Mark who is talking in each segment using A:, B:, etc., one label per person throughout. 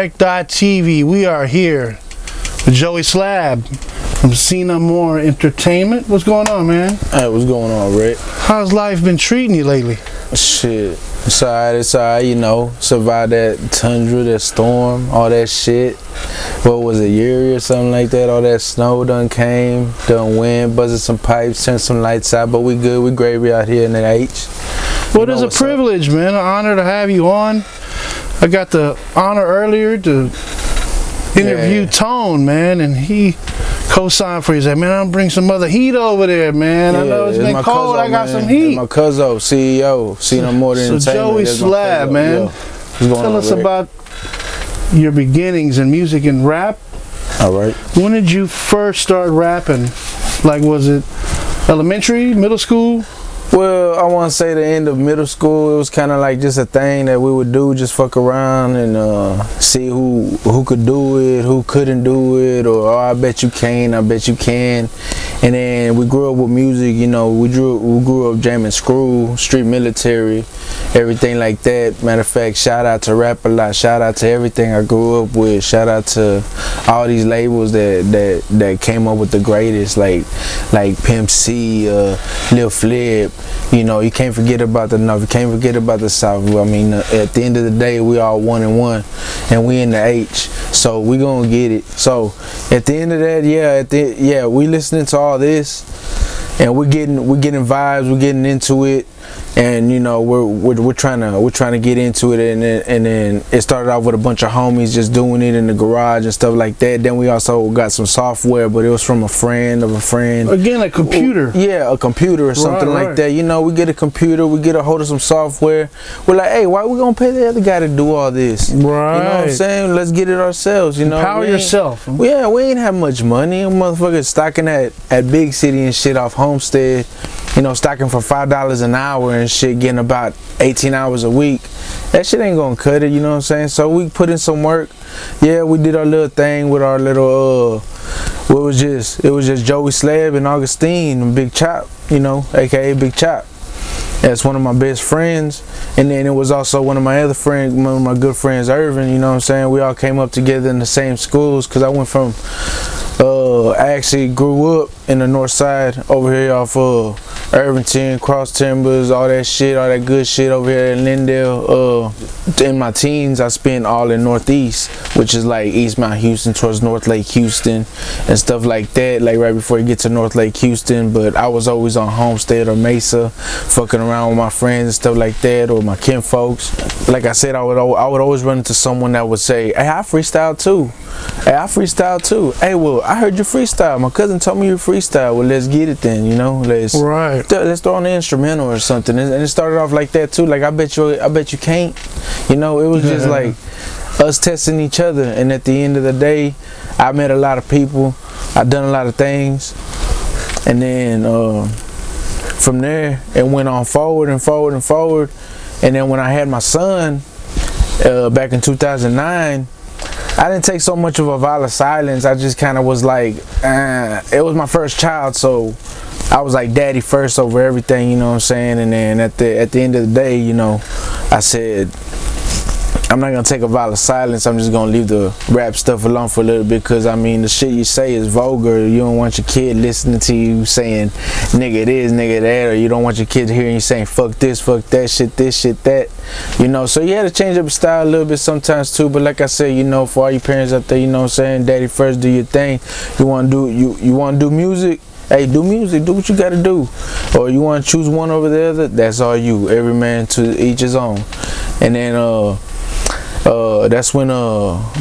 A: Direct.TV. We are here with Joey Slab from Cena More Entertainment. What's going on, man?
B: Hey, what's going on, Rick?
A: How's life been treating you lately?
B: Shit, it's alright, you know. Survived that tundra, that storm, all that shit. What was it, Yuri or something like that? All that snow done came, done went, buzzed some pipes, turned some lights out, but we good, we gravy out here in the H.
A: Well, it is a privilege, man, an honor to have you on. I got the honor earlier to interview Tone, man, and he co-signed for you. He said, man, I'm bring some other heat over there, man. I know it's been cold, I got some heat.
B: My cousin, CEO, Cena More Entertainment.
A: So Joey Slab, man, tell us about your beginnings in music and rap.
B: All right.
A: When did you first start rapping? Like, was it elementary, middle school?
B: Well, I want to say the end of middle school. It was kind of like just a thing that we would do, just fuck around and see who could do it, who couldn't do it, or oh, I bet you can, I bet you can. And then we grew up with music, you know. We grew up jamming Screw, Street Military, everything like that. Matter of fact, shout out to Rap a Lot, shout out to everything I grew up with, shout out to all these labels that came up with the greatest, like Pimp C, Lil Flip. You know, you can't forget about the North, you can't forget about the South. I mean, at the end of the day, we all one and one, and we in the H, so we gonna get it. So at the end of that, we listening to all this, and we're getting vibes, we're getting into it, and you know, we're trying to get into it, and then it started off with a bunch of homies just doing it in the garage and stuff like that. Then we also got some software, but it was from a friend of a friend.
A: Again, a computer.
B: Yeah, a computer or something like that. You know, we get a computer, we get a hold of some software. We're like, hey, why we gonna pay the other guy to do all this?
A: Right.
B: You know what I'm saying? Let's get it ourselves. You know,
A: empower yourself.
B: Yeah, we ain't have much money. Motherfuckers stocking at Big City and shit off Homestead. You know, stocking for $5 an hour and shit, getting about 18 hours a week. That shit ain't gonna cut it, you know what I'm saying? So we put in some work. Yeah, we did our little thing with our little it was just Joey Slab and Augustine and Big Chop, you know, aka Big Chop. That's one of my best friends. And then it was also one of my other friends, one of my good friends, Irvin, you know what I'm saying? We all came up together in the same schools, because I went from I actually grew up in the north side over here off Irvington, Cross Timbers, all that shit, all that good shit over here in Lindale. In my teens, I spent all in Northeast, which is like East Mount Houston towards North Lake Houston and stuff like that, like right before you get to North Lake Houston. But I was always on Homestead or Mesa, fucking around with my friends and stuff like that, or my kin folks. Like I said, I would always run into someone that would say, hey, I freestyle too. Hey, I freestyle too. Hey, well, I heard you freestyle. My cousin told me you freestyle. Well, let's get it then, you know. Let's throw on the instrumental or something. And it started off like that too. Like, I bet you can't. You know, it was just like us testing each other. And at the end of the day, I met a lot of people. I done a lot of things. And then from there, it went on forward and forward and forward. And then when I had my son back in 2009, I didn't take so much of a vow of silence. I just kind of was like, it was my first child, so I was like daddy first over everything, you know what I'm saying? And then at the end of the day, you know, I said, I'm not gonna take a vow of silence. I'm just gonna leave the rap stuff alone for a little bit, because I mean, the shit you say is vulgar. You don't want your kid listening to you saying nigga this, nigga that, or you don't want your kid hearing you saying fuck this, fuck that, shit this, shit that. You know, so you had to change up your style a little bit sometimes too. But like I said, you know, for all you parents out there, you know what I'm saying, daddy first, do your thing. You wanna do music? Hey, do music, do what you gotta do. Or you wanna choose one over the other, that's all you. Every man to each his own. And then that's when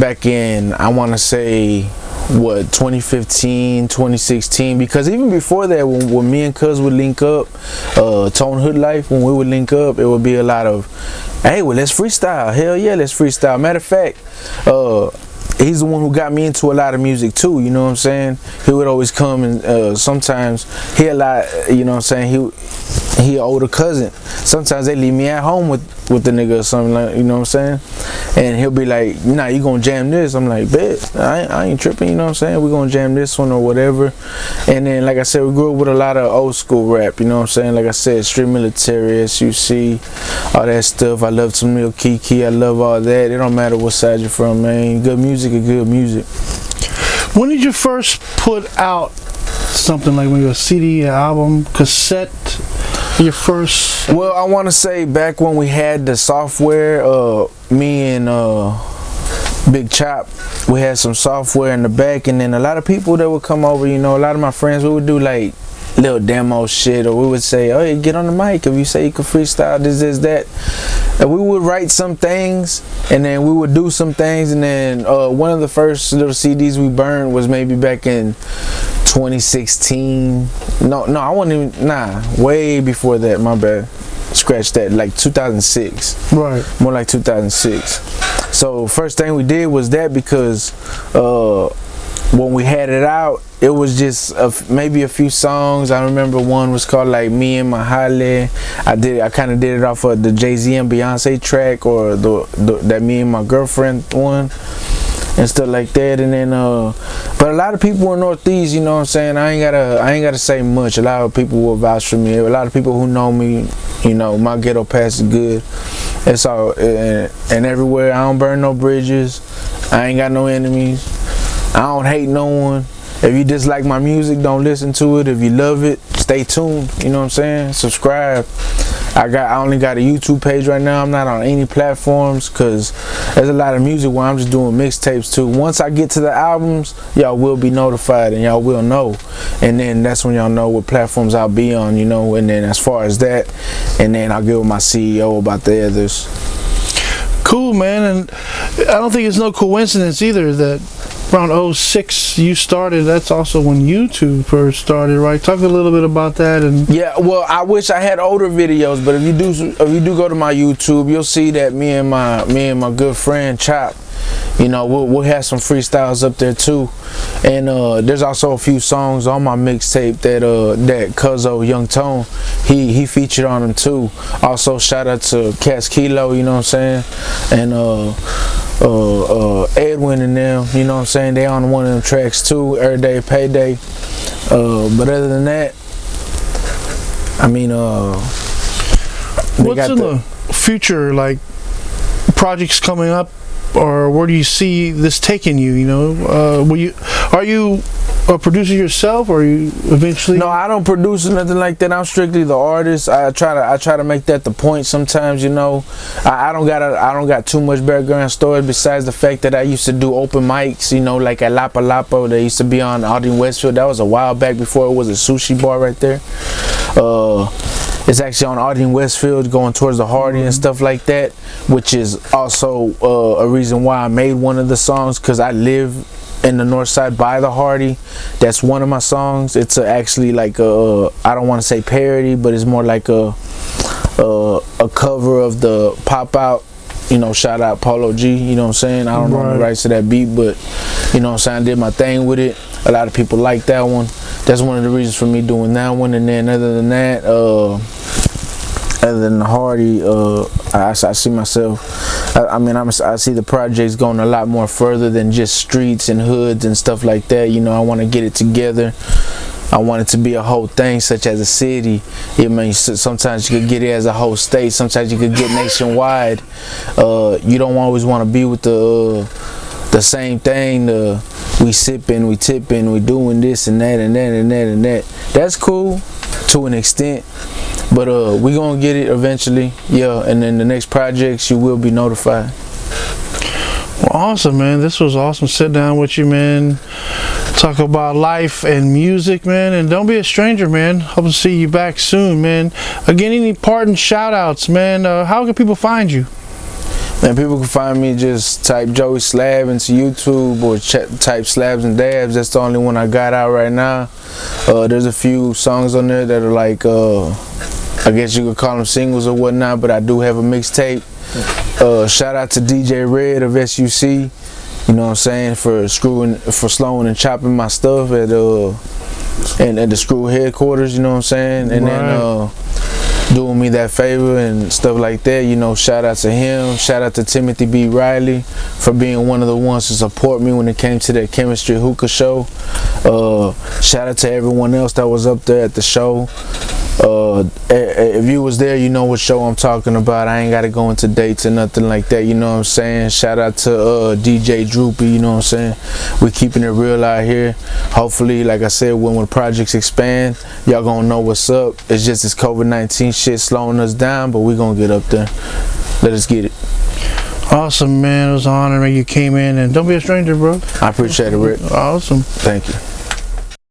B: back in, I want to say, what, 2015, 2016, because even before that, when me and Cuz would link up, Tone Hood Life, when we would link up, it would be a lot of, hey, well, let's freestyle. Hell yeah, let's freestyle. Matter of fact, he's the one who got me into a lot of music too, you know what I'm saying? He would always come and sometimes he a lot, you know what I'm saying, he an older cousin. Sometimes they leave me at home with the nigga or something, like, you know what I'm saying? And he'll be like, nah, you gonna jam this? I'm like, bet, I ain't tripping, you know what I'm saying? We gonna jam this one or whatever. And then, like I said, we grew up with a lot of old school rap, you know what I'm saying? Like I said, Street Military, SUC, all that stuff. I love some Lil Kiki, I love all that. It don't matter what side you're from, man. Good music is good music.
A: When did you first put out something like maybe a CD, an album, cassette? Your first?
B: Well, I want to say back when we had the software, me and Big Chop, we had some software in the back, and then a lot of people that would come over, you know, a lot of my friends, we would do like little demo shit, or we would say, oh, hey, get on the mic if you say you could freestyle this, that. And we would write some things, and then we would do some things, and then one of the first little CDs we burned was maybe back in 2016. No, I wasn't even, way before that, my bad. Scratch that, like 2006.
A: Right.
B: More like 2006. So first thing we did was that, because when we had it out, it was just maybe a few songs. I remember one was called like Me and My Halle. I kind of did it off of the Jay-Z and Beyonce track, or that Me and My Girlfriend one, and stuff like that. And then but a lot of people in Northeast, you know what I'm saying, I ain't gotta say much. A lot of people will vouch for me. A lot of people who know me, you know, my ghetto past is good. It's all and everywhere. I don't burn no bridges. I ain't got no enemies. I don't hate no one. If you dislike my music, don't listen to it. If you love it, stay tuned. You know what I'm saying? Subscribe. I only got a YouTube page right now. I'm not on any platforms, because there's a lot of music where I'm just doing mixtapes too. Once I get to the albums, y'all will be notified and y'all will know. And then that's when y'all know what platforms I'll be on, you know. And then as far as that, and then I'll get with my CEO about the others.
A: Cool, man. And I don't think it's no coincidence either that around 06 you started. That's also when YouTube first started, right? Talk a little bit about that. And
B: yeah, well, I wish I had older videos, but if you do go to my YouTube, you'll see that me and my good friend Chop, you know, we'll have some freestyles up there too. And there's also a few songs on my mixtape that Cuzzo Young Tone, he featured on them too. Also shout out to Cass Kilo, you know what I'm saying, and Edwin and them, you know what I'm saying, they on one of them tracks too, Everyday Payday. But other than that, I mean,
A: what's in the future, like projects coming up, or where do you see this taking you? You know, are you a producer yourself, or are you eventually?
B: No, I don't produce or nothing like that. I'm strictly the artist. I try to make that the point sometimes, you know. I don't got too much background story besides the fact that I used to do open mics, you know, like at Lapa Lapa. They used to be on Aldine Westfield. That was a while back, before it was a sushi bar right there. It's actually on Aldine Westfield, going towards the Hardy and stuff like that, which is also a reason why I made one of the songs, because I live in the north side by the Hardy. That's one of my songs. It's actually like I don't want to say parody, but it's more like a cover of the Pop Out, you know, shout out Polo G, you know what I'm saying. I don't know the rights to that beat, but you know what I'm saying, I did my thing with it. A lot of people like that one. That's one of the reasons for me doing that one. And then other than that, other than the Hardy, I see myself, I see the projects going a lot more further than just streets and hoods and stuff like that. You know, I want to get it together. I want it to be a whole thing, such as a city. I mean, sometimes you could get it as a whole state. Sometimes you could get nationwide. You don't always want to be with the same thing. We sipping, we tipping, we doing this and that and that and that and that. That's cool to an extent, but we gonna get it eventually. Yeah, and then the next projects you will be notified.
A: Well, awesome, man. This was awesome. Sit down with you, man. Talk about life and music, man. And don't be a stranger, man. Hope to see you back soon, man. Again, any parting shout outs, man? How can people find you?
B: Man, people can find me, just type Joey Slab into YouTube, or type Slabs and Dabs. That's the only one I got out right now. There's a few songs on there that are like, I guess you could call them singles or whatnot, but I do have a mixtape. Shout out to DJ Red of SUC. You know what I'm saying? For slowing and chopping my stuff at the Screw headquarters. You know what I'm saying? And then doing me that favor and stuff like that. You know, shout out to him. Shout out to Timothy B. Riley for being one of the ones to support me when it came to that Chemistry Hookah show. Shout out to everyone else that was up there at the show. If you was there, you know what show I'm talking about. I ain't gotta go into dates or nothing like that, you know what I'm saying? Shout out to DJ Droopy, you know what I'm saying? We keeping it real out here. Hopefully, like I said, when projects expand, y'all gonna know what's up. It's just this COVID-19 shit slowing us down, but we gonna get up there. Let us get it.
A: Awesome, man. It was an honor, man. You came in, and don't be a stranger, bro.
B: I appreciate it, Rick.
A: Awesome.
B: Thank you.